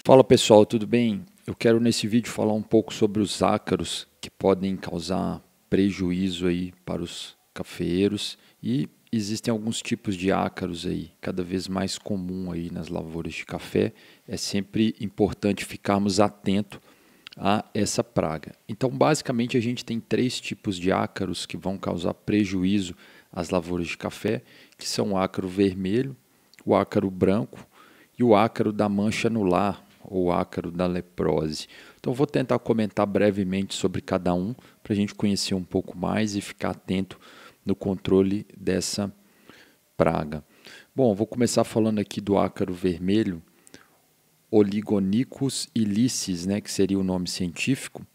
Fala pessoal, tudo bem? Eu quero nesse vídeo falar um pouco sobre os ácaros que podem causar prejuízo aí para os cafeeiros e existem alguns tipos de ácaros aí, cada vez mais comum aí nas lavouras de café. É sempre importante ficarmos atentos a essa praga. Então, basicamente, a gente tem três tipos de ácaros que vão causar prejuízo às lavouras de café, que são o ácaro vermelho, o ácaro branco e o ácaro da mancha anular, ou ácaro da leprose. Então, vou tentar comentar brevemente sobre cada um, para a gente conhecer um pouco mais e ficar atento no controle dessa praga. Bom, vou começar falando aqui do ácaro vermelho, Oligonicus illicis, né, que seria o nome científico.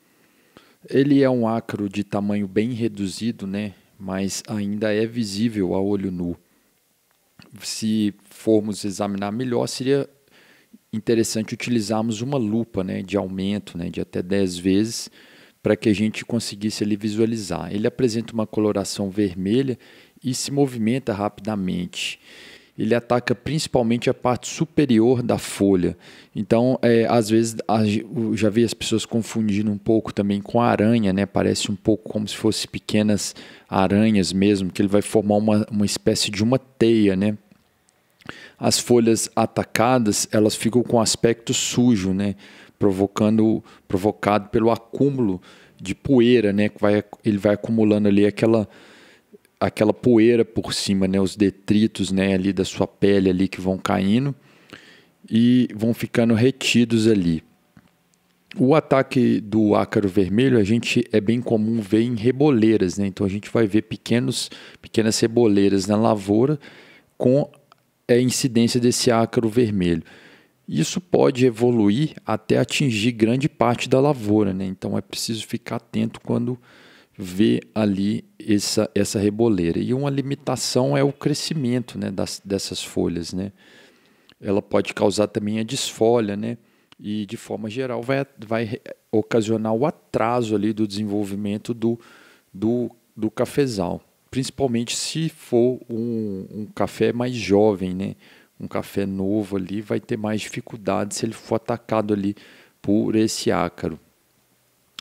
Ele é um ácaro de tamanho bem reduzido, né, mas ainda é visível a olho nu. Se formos examinar melhor, seria interessante utilizarmos uma lupa, né, de aumento, né, de até 10 vezes, para que a gente conseguisse ali visualizar. Ele apresenta uma coloração vermelha e se movimenta rapidamente. Ele ataca principalmente a parte superior da folha. Então, às vezes, eu já vi as pessoas confundindo um pouco também com a aranha, né? Parece um pouco como se fossem pequenas aranhas mesmo, que ele vai formar uma espécie de uma teia, né? As folhas atacadas, elas ficam com aspecto sujo, né? Provocado pelo acúmulo de poeira, né? Ele vai acumulando ali aquela poeira por cima, né? Os detritos, né? Ali da sua pele ali que vão caindo e vão ficando retidos ali. O ataque do ácaro vermelho é bem comum ver em reboleiras, né? Então a gente vai ver pequenas reboleiras na lavoura com a incidência desse ácaro vermelho. Isso pode evoluir até atingir grande parte da lavoura, né? Então é preciso ficar atento quando vê ali essa reboleira. E uma limitação é o crescimento, né, dessas folhas, né? Ela pode causar também a desfolha, né? E de forma geral vai ocasionar o atraso ali do desenvolvimento do cafezal, principalmente se for um café mais jovem, né? Um café novo ali vai ter mais dificuldade se ele for atacado ali por esse ácaro.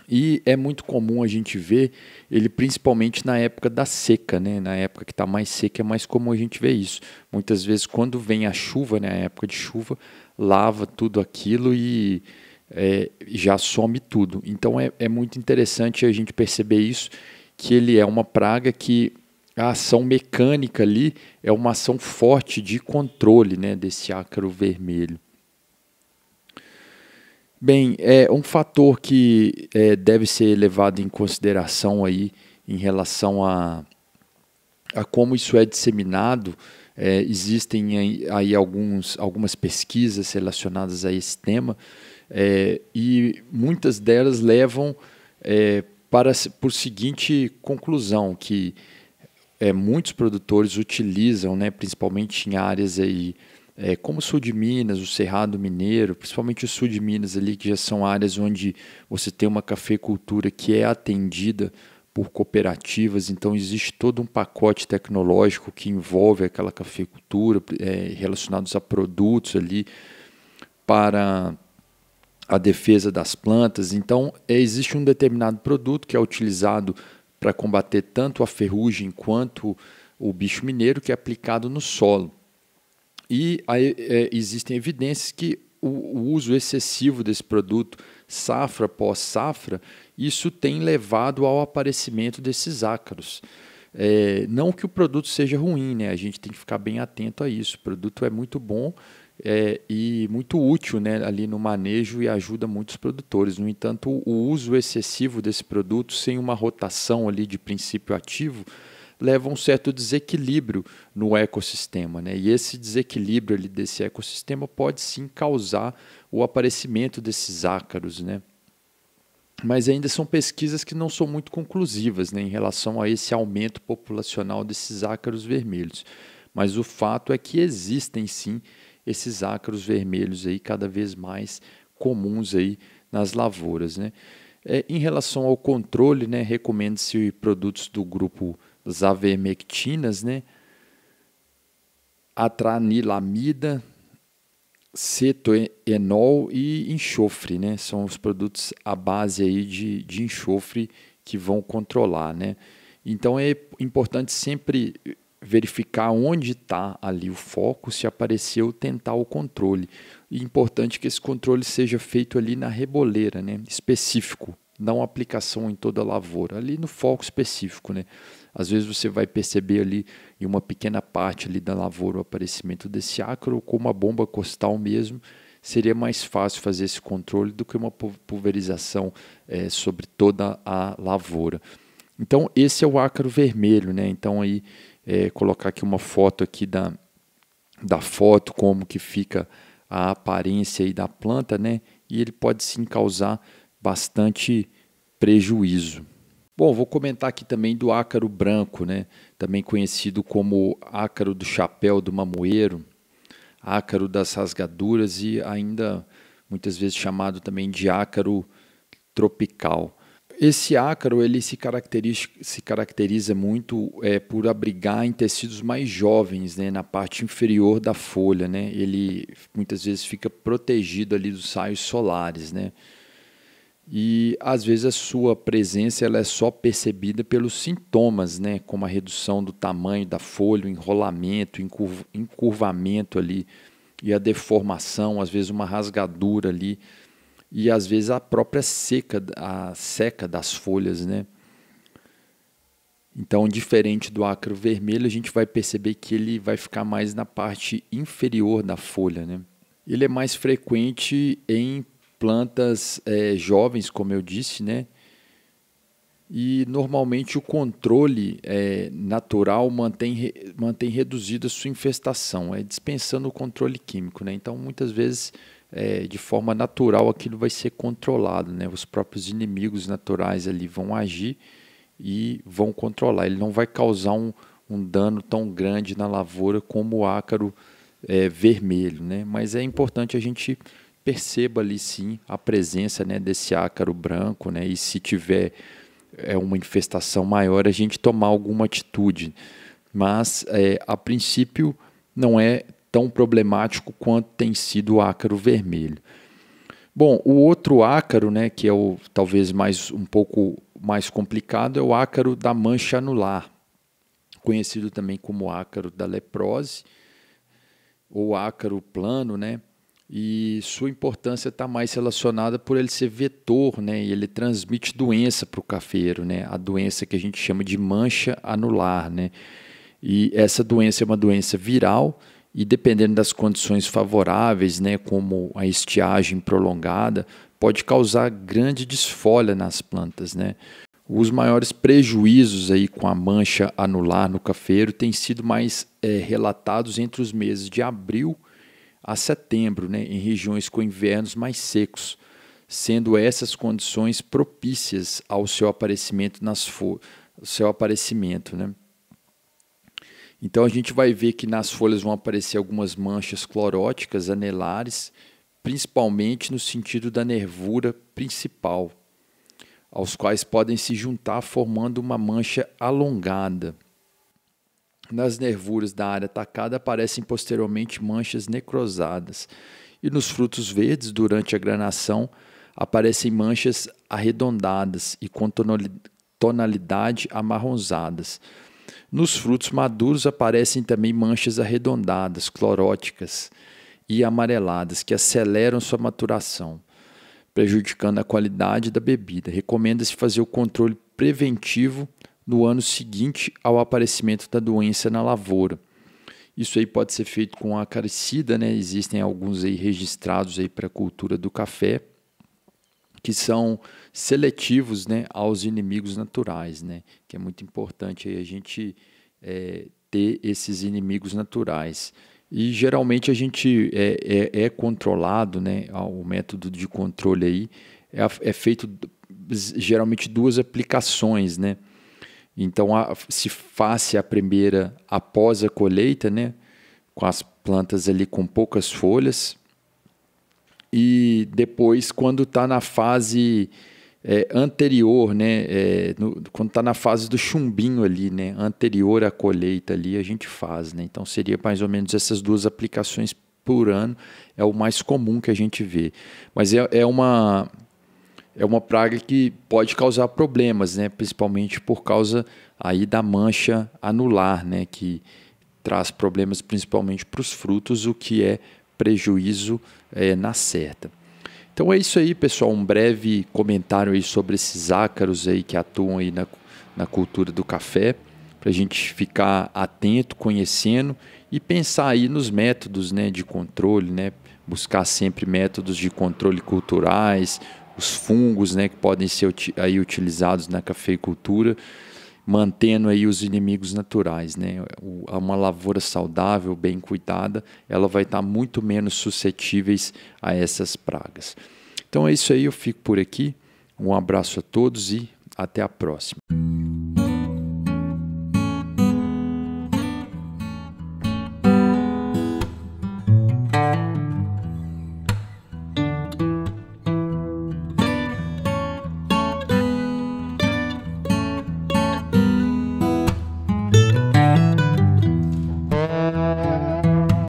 E é muito comum a gente ver ele principalmente na época da seca, né? Na época que está mais seca é mais comum a gente ver isso. Muitas vezes quando vem a chuva, né? A época de chuva, lava tudo aquilo e já some tudo. Então é muito interessante a gente perceber isso, que ele é uma praga que a ação mecânica ali é uma ação forte de controle, né, desse ácaro vermelho. Bem, um fator que deve ser levado em consideração aí em relação a como isso é disseminado. Existem aí algumas pesquisas relacionadas a esse tema, e muitas delas levam por seguinte conclusão, que muitos produtores utilizam, né, principalmente em áreas aí, como o sul de Minas, o Cerrado Mineiro, principalmente o sul de Minas ali, que já são áreas onde você tem uma cafeicultura que é atendida por cooperativas. Então existe todo um pacote tecnológico que envolve aquela cafeicultura, relacionados a produtos ali para a defesa das plantas. Então existe um determinado produto que é utilizado para combater tanto a ferrugem quanto o bicho mineiro, que é aplicado no solo. E aí, existem evidências que o uso excessivo desse produto, safra após safra, isso tem levado ao aparecimento desses ácaros. Não que o produto seja ruim, né? A gente tem que ficar bem atento a isso. O produto é muito bom e muito útil, né, ali no manejo, e ajuda muitos produtores. No entanto, o uso excessivo desse produto, sem uma rotação ali de princípio ativo, leva a um certo desequilíbrio no ecossistema, né? E esse desequilíbrio ali desse ecossistema pode sim causar o aparecimento desses ácaros, né? Mas ainda são pesquisas que não são muito conclusivas, né, em relação a esse aumento populacional desses ácaros vermelhos. Mas o fato é que existem sim esses ácaros vermelhos aí cada vez mais comuns aí nas lavouras, né? Em relação ao controle, né, recomenda-se produtos do grupo das avermectinas, né, atranilamida, cetoenol e enxofre, né? São os produtos à base aí de enxofre que vão controlar, né? Então é importante sempre verificar onde está ali o foco, se apareceu, tentar o controle. E é importante que esse controle seja feito ali na reboleira, né? Específico, não aplicação em toda a lavoura, ali no foco específico, né? Às vezes você vai perceber ali em uma pequena parte ali da lavoura o aparecimento desse ácaro, ou com uma bomba costal mesmo, seria mais fácil fazer esse controle do que uma pulverização sobre toda a lavoura. Então esse é o ácaro vermelho, né? Então aí colocar aqui uma foto aqui da foto, como que fica a aparência aí da planta, né? E ele pode sim causar bastante prejuízo. Bom, vou comentar aqui também do ácaro branco, né? Também conhecido como ácaro do chapéu do mamoeiro, ácaro das rasgaduras e ainda muitas vezes chamado também de ácaro tropical. Esse ácaro ele se caracteriza muito por abrigar em tecidos mais jovens, né, na parte inferior da folha, né? Ele muitas vezes fica protegido ali dos raios solares, né? E às vezes a sua presença ela é só percebida pelos sintomas, né, como a redução do tamanho da folha, o enrolamento, encurvamento ali e a deformação, às vezes uma rasgadura ali e às vezes a própria seca das folhas, né? Então, diferente do ácaro vermelho, a gente vai perceber que ele vai ficar mais na parte inferior da folha, né? Ele é mais frequente em plantas jovens, como eu disse, né? E normalmente o controle natural mantém reduzida a sua infestação, dispensando o controle químico, né? Então, muitas vezes, de forma natural, aquilo vai ser controlado, né? Os próprios inimigos naturais ali vão agir e vão controlar. Ele não vai causar um dano tão grande na lavoura como o ácaro vermelho, né? Mas é importante a gente perceba ali sim a presença, né, desse ácaro branco, né? E se tiver uma infestação maior, a gente tomar alguma atitude. Mas a princípio não é tão problemático quanto tem sido o ácaro vermelho. Bom, o outro ácaro, né, que é talvez um pouco mais complicado, é o ácaro da mancha anular, conhecido também como ácaro da leprose, ou ácaro plano, né? E sua importância está mais relacionada por ele ser vetor, né? E ele transmite doença para o cafeiro, né? A doença que a gente chama de mancha anular, né? E essa doença é uma doença viral e dependendo das condições favoráveis, né, como a estiagem prolongada, pode causar grande desfolha nas plantas, né? Os maiores prejuízos aí com a mancha anular no cafeiro têm sido mais relatados entre os meses de abril a setembro, né, em regiões com invernos mais secos, sendo essas condições propícias ao seu aparecimento né? Então a gente vai ver que nas folhas vão aparecer algumas manchas cloróticas anelares, principalmente no sentido da nervura principal, aos quais podem se juntar formando uma mancha alongada. Nas nervuras da área atacada aparecem posteriormente manchas necrosadas. E nos frutos verdes, durante a granação, aparecem manchas arredondadas e com tonalidade amarronzadas. Nos frutos maduros aparecem também manchas arredondadas, cloróticas e amareladas, que aceleram sua maturação, prejudicando a qualidade da bebida. Recomenda-se fazer o controle preventivo no ano seguinte ao aparecimento da doença na lavoura. Isso aí pode ser feito com acaricida, né? Existem alguns aí registrados aí para a cultura do café, que são seletivos, né, aos inimigos naturais, né? Que é muito importante aí a gente ter esses inimigos naturais. E geralmente a gente é controlado, né? O método de controle aí é feito geralmente 2 aplicações, né? Então, se faz a primeira após a colheita, né, com as plantas ali com poucas folhas, e depois, quando está na fase anterior, né, quando está na fase do chumbinho ali, né, anterior à colheita ali, a gente faz, né? Então, seria mais ou menos essas 2 aplicações por ano é o mais comum que a gente vê. Mas é uma praga que pode causar problemas, né? Principalmente por causa aí da mancha anular, né? Que traz problemas principalmente para os frutos, o que é prejuízo na certa. Então é isso aí, pessoal, um breve comentário aí sobre esses ácaros aí que atuam aí na cultura do café, para a gente ficar atento, conhecendo e pensar aí nos métodos, né, de controle, né, buscar sempre métodos de controle culturais, os fungos, né, que podem ser aí utilizados na cafeicultura, mantendo aí os inimigos naturais, né? Uma lavoura saudável, bem cuidada, ela vai estar muito menos suscetíveis a essas pragas. Então é isso aí, eu fico por aqui. Um abraço a todos e até a próxima.